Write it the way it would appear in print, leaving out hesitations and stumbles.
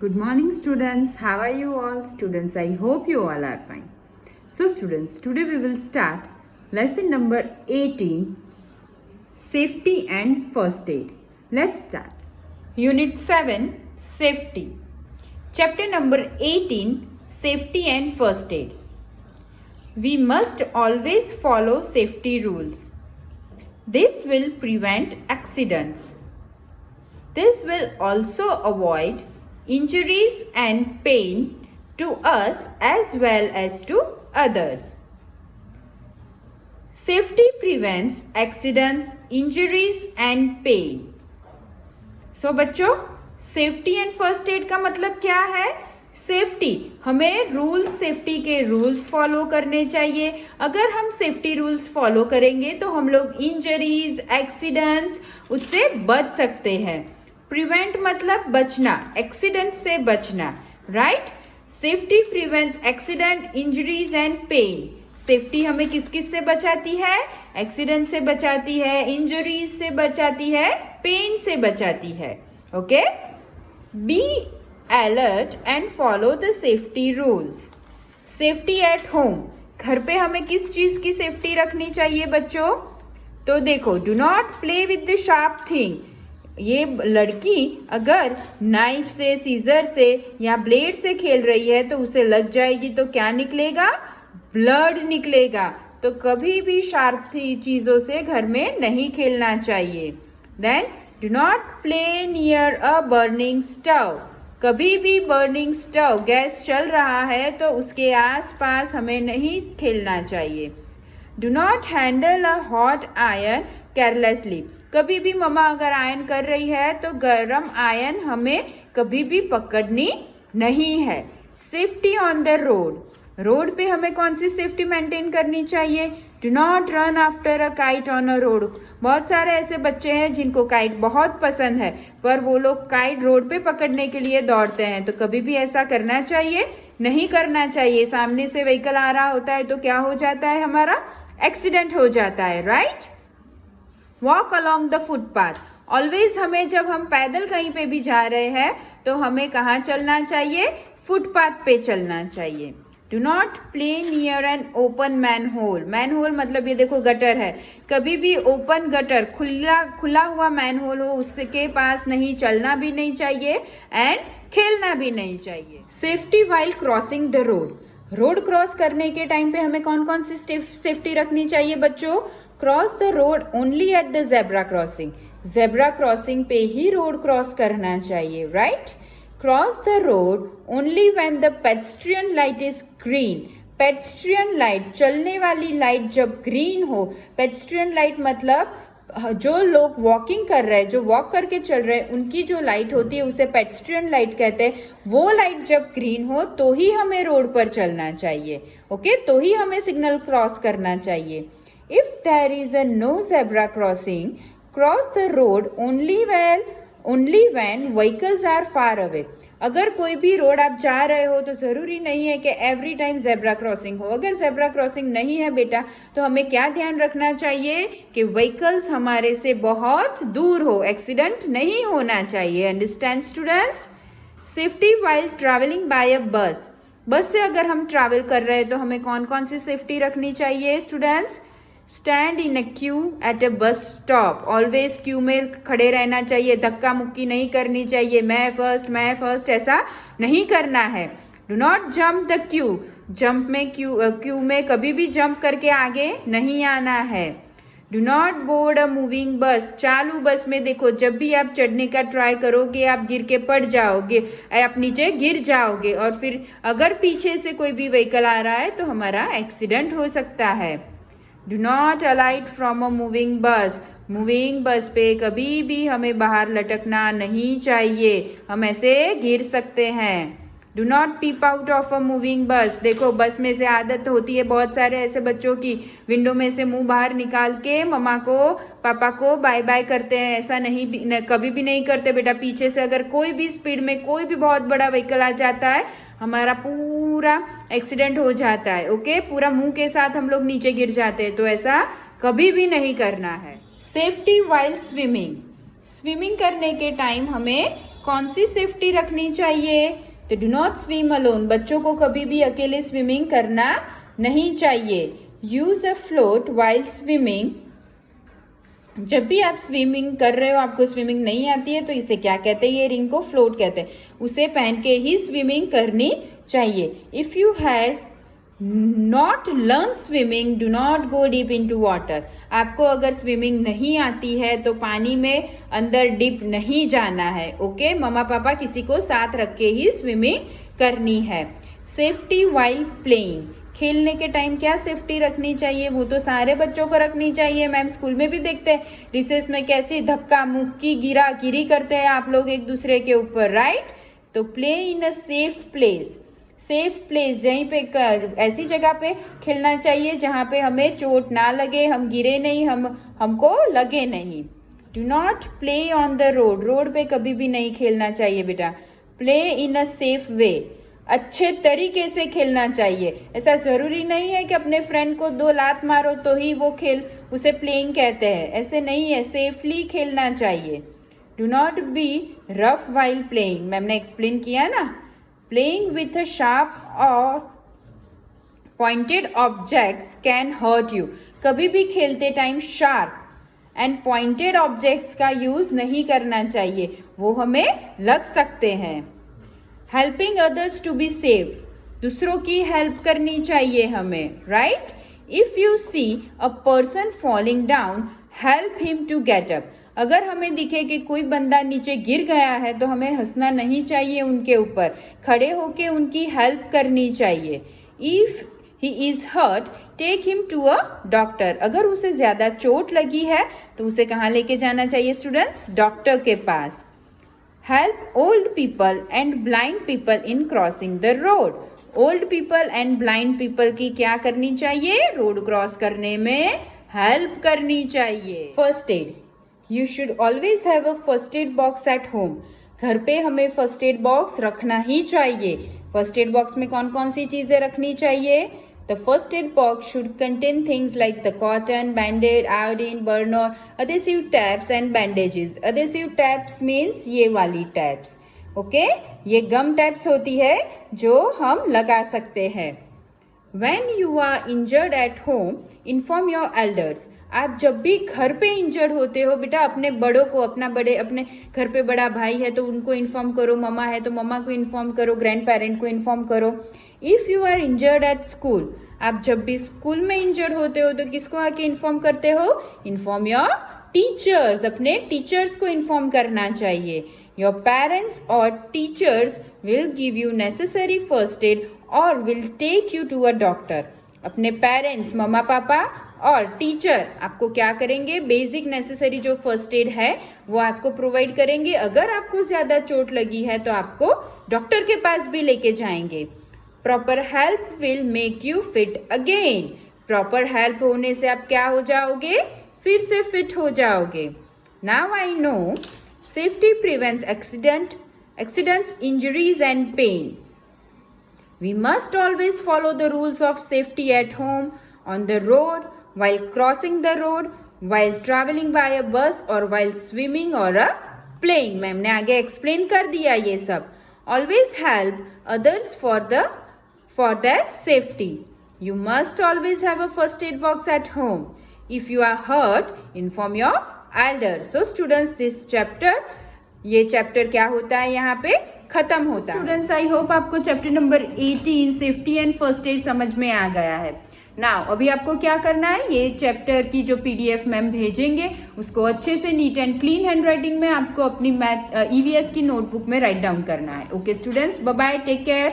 Good morning, students. How are you all? Students, I hope you all are fine. So, students, today we will start lesson number 18, Safety and First Aid. Let's start. Unit 7, Safety. Chapter number 18, Safety and First Aid. We must always follow safety rules. This will prevent accidents. This will also avoid injuries and pain to us as well as to others. Safety prevents accidents, injuries and pain. So बच्चों, safety and first aid का मतलब क्या है? Safety, हमें rules, safety के rules follow करने चाहिए. अगर हम सेफ्टी रूल्स फॉलो करेंगे तो हम लोग इंजरीज, एक्सीडेंट्स उससे बच सकते हैं. प्रिवेंट मतलब बचना, एक्सीडेंट से बचना, right? Safety prevents accident, injuries and pain. Safety हमें किस किस से बचाती है? एक्सीडेंट से बचाती है, इंजरीज से बचाती है, पेन से बचाती है. Okay, be alert and follow the safety rules. Safety at home, घर पे हमें किस चीज की सेफ्टी रखनी चाहिए बच्चों? तो देखो, do not play with the sharp thing. ये लड़की अगर नाइफ से, सीजर से या ब्लेड से खेल रही है तो उसे लग जाएगी तो क्या निकलेगा? ब्लड निकलेगा. तो कभी भी शार्प चीज़ों से घर में नहीं खेलना चाहिए. Then do not play near a burning stove. कभी भी बर्निंग स्टव, गैस चल रहा है तो उसके आसपास हमें नहीं खेलना चाहिए. Do not handle a hot iron carelessly. कभी भी मम्मा अगर आयरन कर रही है तो गर्म आयरन हमें कभी भी पकड़नी नहीं है. Safety on the road. Road पे हमें कौन सी सेफ्टी मेंटेन करनी चाहिए? Do not run after a kite on a road. बहुत सारे ऐसे बच्चे हैं जिनको काइट बहुत पसंद है, पर वो लोग काइट रोड पे पकड़ने के लिए दौड़ते हैं. तो कभी भी ऐसा करना चाहिए नहीं करना चाहिए. सामने से व्हीकल आ रहा होता है तो क्या हो जाता है? हमारा एक्सीडेंट हो जाता है, right? Walk along the footpath. Always हमें जब हम पैदल कहीं पे भी जा रहे हैं तो हमें कहाँ चलना चाहिए? फुटपाथ पे चलना चाहिए. Do not play near an open manhole. Manhole मतलब ये देखो गटर है. कभी भी ओपन गटर, खुला हुआ मैन होल हो उसके पास नहीं चलना भी नहीं चाहिए एंड खेलना भी नहीं चाहिए. Safety while crossing the road. Road cross करने के टाइम पे हमें कौन कौन सी सेफ्टी रखनी चाहिए बच्चों? Cross the road only at the zebra crossing. Zebra crossing पे ही रोड क्रॉस करना चाहिए, right? Cross the road only when the pedestrian light is green. Pedestrian light, चलने वाली लाइट जब ग्रीन हो. पेडेस्ट्रियन लाइट मतलब जो लोग वॉकिंग कर रहे हैं, जो वॉक करके चल रहे हैं, उनकी जो लाइट होती है उसे पेडेस्ट्रियन लाइट कहते हैं. वो लाइट जब ग्रीन हो तो ही हमें रोड पर चलना चाहिए. ओके, तो ही हमें सिग्नल क्रॉस करना चाहिए. If there is a no zebra crossing, cross the road only when vehicles are far away. अगर कोई भी रोड आप जा रहे हो तो ज़रूरी नहीं है कि एवरी टाइम जेब्रा क्रॉसिंग हो. अगर जेब्रा क्रॉसिंग नहीं है बेटा तो हमें क्या ध्यान रखना चाहिए कि व्हीकल्स हमारे से बहुत दूर हो. एक्सीडेंट नहीं होना चाहिए. Understand students? Safety while travelling by a bus. Bus से अगर हम ट्रैवल कर रहे हैं तो हमें कौन कौन सी सेफ्टी रखनी चाहिए students? Stand in a Q at a bus stop. Always Q में खड़े रहना चाहिए. धक्का मुक्की नहीं करनी चाहिए. मैं फर्स्ट ऐसा नहीं करना है. Do not jump the Q. Jump में क्यू में कभी भी जंप करके आगे नहीं आना है. Do not board a moving बस. चालू बस में देखो, जब भी आप चढ़ने का ट्राई करोगे आप गिर के पड़ जाओगे, आप नीचे गिर जाओगे और फिर अगर पीछे से कोई भी व्हीकल आ रहा है तो हमारा एक्सीडेंट हो सकता है. Do not alight from a moving bus. Moving bus पे कभी भी हमें बाहर लटकना नहीं चाहिए, हम ऐसे गिर सकते हैं. Do not peep out of a moving bus. देखो बस में से आदत होती है बहुत सारे ऐसे बच्चों की, विंडो में से मुंह बाहर निकाल के मम्मा को, पापा को बाय बाय करते हैं. ऐसा नहीं कभी भी नहीं करते बेटा. पीछे से अगर कोई भी स्पीड में कोई भी बहुत बड़ा व्हीकल आ जाता है हमारा पूरा एक्सीडेंट हो जाता है. ओके, पूरा मुंह के साथ हम लोग नीचे गिर जाते हैं. तो ऐसा कभी भी नहीं करना है. Safety while swimming. स्विमिंग करने के टाइम हमें कौन सी सेफ्टी रखनी चाहिए? तो डू नॉट स्विम अलोन, बच्चों को कभी भी अकेले स्विमिंग करना नहीं चाहिए। Use a float while swimming, जब भी आप स्विमिंग कर रहे हो, आपको स्विमिंग नहीं आती है तो इसे क्या कहते हैं? ये रिंग को फ्लोट कहते हैं। उसे पहन के ही स्विमिंग करनी चाहिए। If you had not learn swimming do not go deep into water, आपको अगर स्विमिंग नहीं आती है तो पानी में अंदर डीप नहीं जाना है। ओके, मम्मा पापा किसी को साथ रख के ही स्विमिंग करनी है। सेफ्टी वाइल प्लेइंग, खेलने के टाइम क्या सेफ्टी रखनी चाहिए? वो तो सारे बच्चों को रखनी चाहिए। मैम स्कूल में भी देखते हैं रिसेस में कैसी धक्का मुक्की गिरा गिरी करते हैं आप लोग एक दूसरे के ऊपर, राइट? तो play in a safe place, safe place जहीं पे ऐसी जगह पे खेलना चाहिए जहाँ पे हमें चोट ना लगे, हम गिरे नहीं, हमको लगे नहीं। Do not play on the road, road पे कभी भी नहीं खेलना चाहिए बेटा। Play in a safe way, अच्छे तरीके से खेलना चाहिए। ऐसा ज़रूरी नहीं है कि अपने फ्रेंड को 2 लात मारो तो ही वो खेल, उसे प्लेइंग कहते हैं, ऐसे नहीं है। सेफली खेलना चाहिए। Do not be rough while playing, ma'am ने एक्सप्लेन किया ना। Playing with a sharp or pointed objects can hurt you, कभी भी खेलते time sharp and pointed objects का यूज़ नहीं करना चाहिए, वो हमें लग सकते हैं। Helping others to be safe, दूसरों की हेल्प करनी चाहिए हमें, right? If you see a person falling down help him to get up, अगर हमें दिखे कि कोई बंदा नीचे गिर गया है तो हमें हंसना नहीं चाहिए उनके ऊपर, खड़े होके उनकी हेल्प करनी चाहिए। If he is hurt take him to a doctor, अगर उसे ज़्यादा चोट लगी है तो उसे कहाँ लेके जाना चाहिए स्टूडेंट्स? डॉक्टर के पास। Help old people and blind people in crossing the road, old people and blind people की क्या करनी चाहिए? रोड क्रॉस करने में हेल्प करनी चाहिए। First aid, you should always have a first aid box at home, घर पे हमें फर्स्ट एड बॉक्स रखना ही चाहिए। फर्स्ट एड बॉक्स में कौन कौन सी चीज़ें रखनी चाहिए? The first aid box should contain things like the cotton, band-aid, iodine, burner, adhesive tabs and bandages. Adhesive tabs means ये वाली tabs. Okay? ये gum tabs होती है जो हम लगा सकते हैं। When you are injured at home, inform your elders. आप जब भी घर पे इंजर्ड होते हो बेटा, अपने बड़ों को, अपने घर पे बड़ा भाई है तो उनको इन्फॉर्म करो, मम्मा है तो मम्मा को इन्फॉर्म करो, ग्रैंड पेरेंट को इन्फॉर्म करो। If you are injured at school, आप जब भी स्कूल में इंजर्ड होते हो तो किसको आके इन्फॉर्म करते हो? इन्फॉर्म योर टीचर्स, अपने टीचर्स को इन्फॉर्म करना चाहिए। योर पेरेंट्स और teachers will give you necessary first aid और will take you to a doctor. अपने पेरेंट्स, मम्मा पापा और टीचर आपको क्या करेंगे? बेसिक नेसेसरी जो फर्स्ट एड है वो आपको प्रोवाइड करेंगे। अगर आपको ज़्यादा चोट लगी है तो आपको डॉक्टर के पास भी लेके जाएंगे। Proper help will make you fit again, proper help होने से आप क्या हो जाओगे? फिर से फिट हो जाओगे। Now I know safety prevents accidents, injuries and pain. We must always follow the rules of safety at home, on the road, while crossing the road, while traveling by a bus or while swimming or playing. Ma'am ने आगे explain कर दिया ये सब। Always help others for their safety. You must always have a first aid box at home. If you are hurt, inform your elders. So students, this chapter, ये chapter क्या होता है यहाँ पे खत्म होता है। स्टूडेंट्स, आई होप आपको chapter number 18 safety and first aid समझ में आ गया है। नाउ अभी आपको क्या करना है? ये चैप्टर की जो PDF मैम भेजेंगे उसको अच्छे से neat and clean handwriting में आपको अपनी मैथ्स EVS की नोटबुक में राइट डाउन करना है। Okay students, bye bye, take care.